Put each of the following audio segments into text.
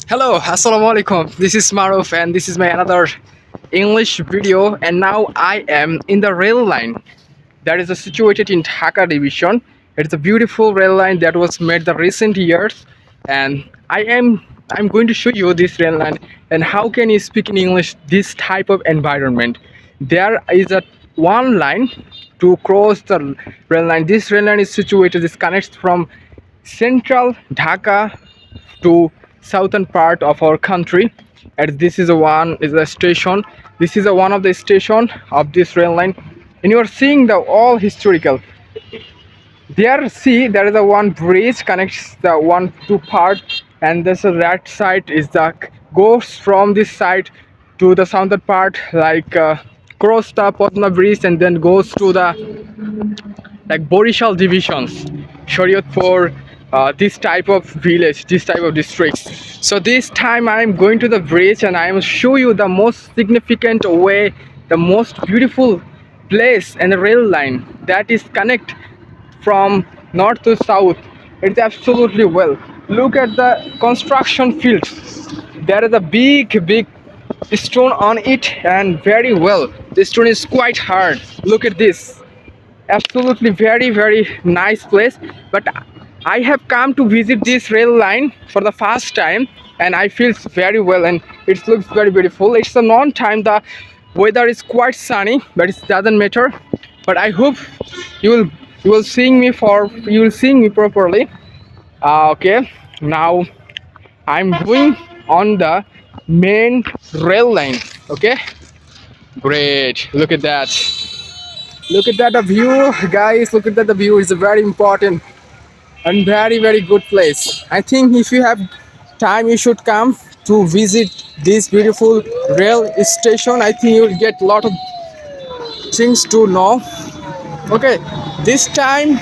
Hello, assalamu alaikum. This is Maruf and this is my another English video, and now I am in the rail line that is situated in Dhaka division. It's a beautiful rail line that was made the recent years, and I'm going to show you this rail line and how can you speak in English this type of environment. There is a one line to cross the rail line. This rail line is situated, this connects from central Dhaka to southern part of our country, and this is a station. This is one of the station of this rail line, and you are seeing the all historical. There, see, there is a one bridge connects the one two part, and this that side is the goes from this side to the southern part, like cross the Padma bridge and then goes to the like Borishal divisions, Shariatpur, this type of village, this type of district. So this time I am going to the bridge and I will show you the most significant way, the most beautiful place and the rail line that is connect from north to south. It's absolutely well. Look at the construction field. There is a big stone on it, and very well. The stone is quite hard. Look at this, absolutely very nice place. But I have come to visit this rail line for the first time, and I feel very well, and it looks very beautiful. It's a non time, the weather is quite sunny, but it doesn't matter. But I hope you will you will seeing me properly. Okay, now I'm going on the main rail line. Okay, great, look at that. Look at that, the view, guys. Look at that, the view is very important and very good place. I think if you have time, you should come to visit this beautiful rail station. I think you will get a lot of things to know. Okay, this time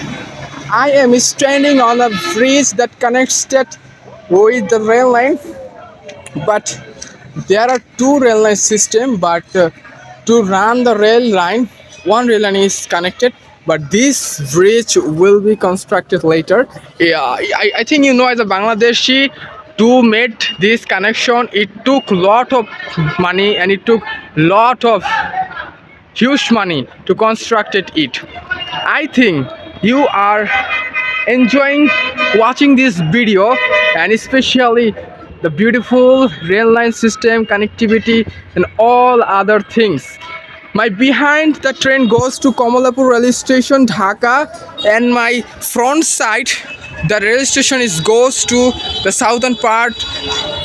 I am standing on a bridge that connects it with the rail line, but there are two rail line system, but to run the rail line, one rail line is connected, but this bridge will be constructed later. Yeah, I think you know, as a Bangladeshi, to make this connection, it took lot of money and it took lot of huge money to construct it. I think you are enjoying watching this video, and especially the beautiful rail line system, connectivity, and all other things. My behind the train goes to Kamalapur railway station, Dhaka, and my front side the rail station is goes to the southern part,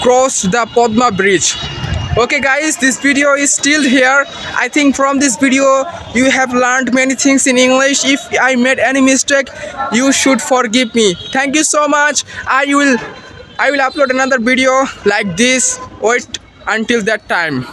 cross the Padma bridge. Okay guys, this video is still here. I think from this video you have learned many things in English. If I made any mistake, you should forgive me. Thank you so much. I will upload another video like this. Wait until that time.